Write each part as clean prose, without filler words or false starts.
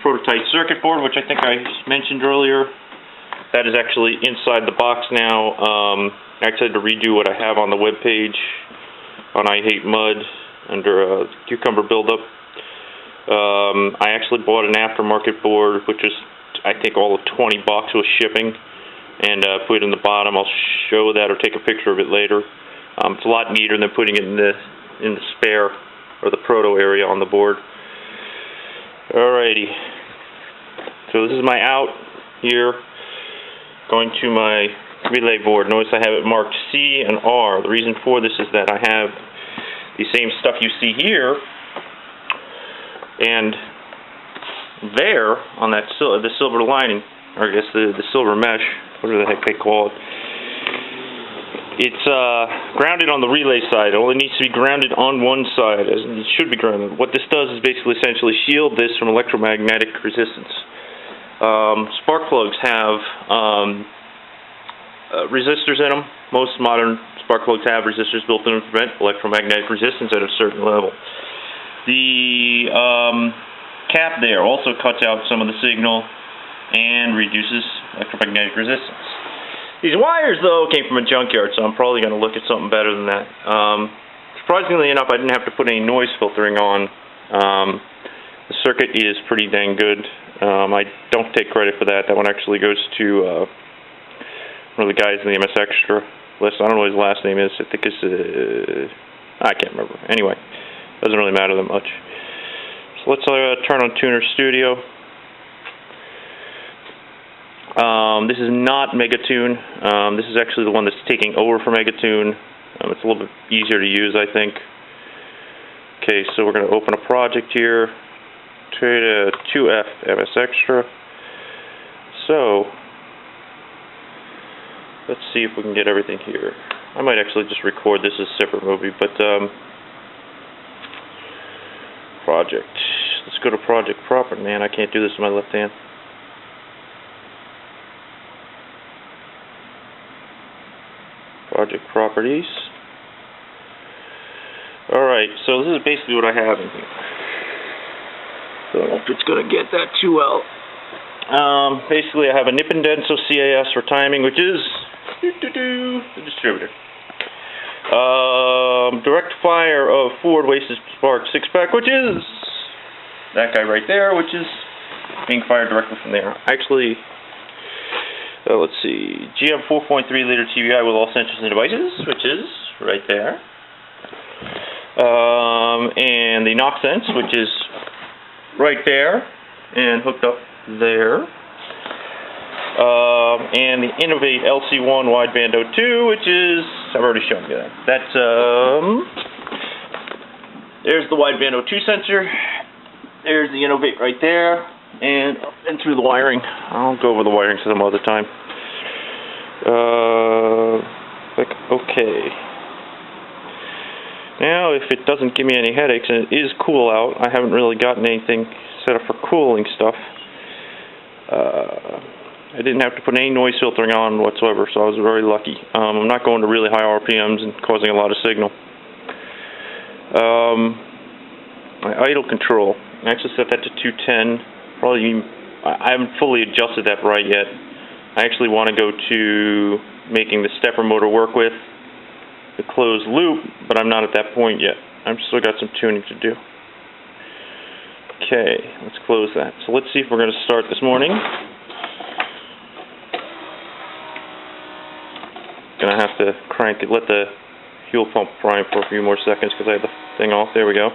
prototype circuit board, which I think I mentioned earlier. That is actually inside the box now. I actually had to redo what I have on the web page on I Hate Mud under cucumber buildup. I actually bought an aftermarket board, which was, I think, all of $20 with shipping, and put it in the bottom. I'll show that or take a picture of it later. It's a lot neater than putting it in the spare or the proto area on the board. Alrighty. So this is my out here. Going to my relay board. Notice I have it marked C and R. The reason for this is that I have the same stuff you see here, and there on that the silver lining, or I guess the silver mesh, whatever the heck they call it. It's grounded on the relay side. It only needs to be grounded on one side, as it should be grounded. What this does is basically essentially shield this from electromagnetic resistance. Spark plugs have resistors in them. Most modern spark plugs have resistors built in to prevent electromagnetic resistance at a certain level. The cap there also cuts out some of the signal and reduces electromagnetic resistance. These wires, though, came from a junkyard, so I'm probably going to look at something better than that. Surprisingly enough, I didn't have to put any noise filtering on. The circuit is pretty dang good. I don't take credit for that. That one actually goes to one of the guys in the MS Extra list. I don't know what his last name is. I think it's I can't remember. Anyway, doesn't really matter that much. So let's turn on Tuner Studio. This is not Megatune. This is actually the one that's taking over for Megatune. It's a little bit easier to use, I think. Okay, so we're going to open a project here. Trade 2F MS Extra. So let's see if we can get everything here. I might actually just record this as a separate movie, but project. Let's go to project proper. Man, I can't do this with my left hand. Project properties. Alright, so this is basically what I have in here. Don't know if it's going to get that too well. Basically, I have a Nippendenso CAS for timing, which is the distributor. Direct fire of Ford Wasted Spark 6-pack, which is that guy right there, which is being fired directly from there. Actually, let's see, GM 4.3 liter TVI with all sensors and devices, which is right there. And the Noxense, which is right there and hooked up there. And the Innovate LC1 wideband O2, which is, I've already shown you that. That's, there's the wideband O2 sensor. There's the Innovate right there. And through the wiring. I'll go over the wiring some other time. Click OK. Now, if it doesn't give me any headaches, and it is cool out, I haven't really gotten anything set up for cooling stuff. I didn't have to put any noise filtering on whatsoever, so I was very lucky. I'm not going to really high RPMs and causing a lot of signal. My idle control, I actually set that to 210. Probably, I haven't fully adjusted that right yet. I actually want to go to making the stepper motor work with the closed loop, but I'm not at that point yet. I've still got some tuning to do. Okay, let's close that. So let's see if we're going to start this morning. Gonna have to crank it, let the fuel pump prime for a few more seconds because I have the thing off. There we go.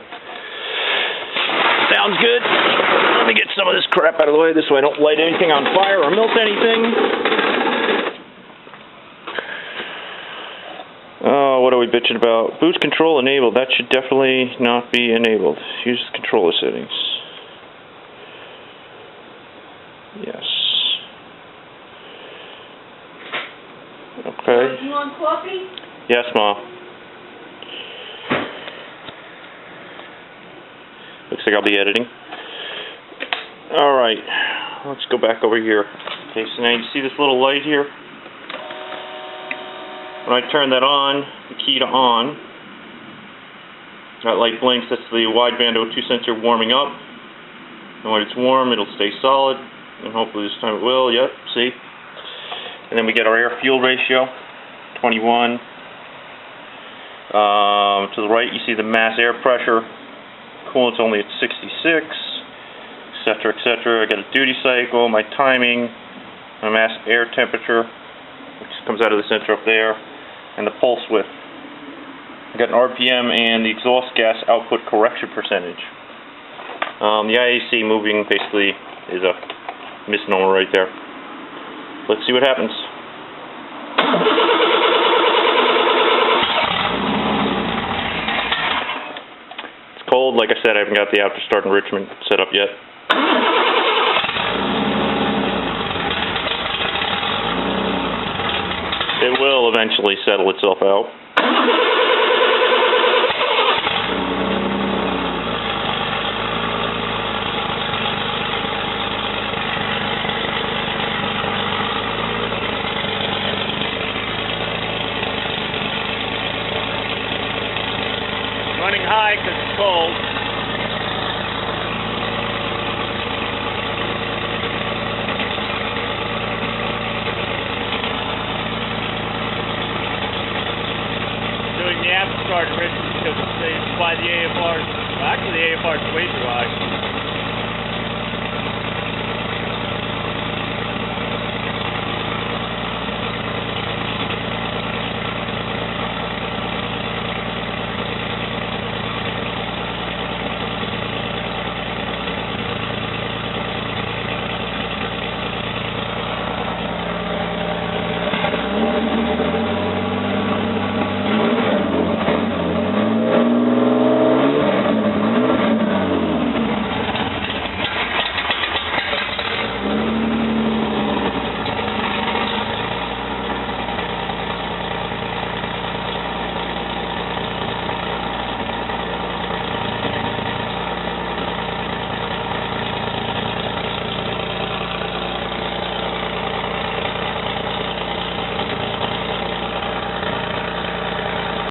Sounds good. Let me get some of this crap out of the way. This way I don't light anything on fire or melt anything. Oh, what are we bitching about? Boost control enabled. That should definitely not be enabled. Use the controller settings. Yes. Okay. You want coffee? Yes, Mom. Looks like I'll be editing. Alright, let's go back over here. Okay, so now you see this little light here? When I turn that on, the key to on, that light blinks. That's the wideband O2 sensor warming up. And when it's warm, it'll stay solid, and hopefully this time it will. Yep, see? And then we get our air-fuel ratio, 21. To the right, you see the mass air pressure. Coolant's only at 66, etc., etc. I got a duty cycle, my timing, my mass air temperature, which comes out of the center up there, and the pulse width. I got an RPM and the exhaust gas output correction percentage. The IAC moving basically is a misnomer right there. Let's see what happens. It's cold. Like I said, I haven't got the after start enrichment set up yet. It will eventually settle itself out. Running high because it's cold. Doing the after start enrichment because it's why the AFR, well, actually the AFR is way too high.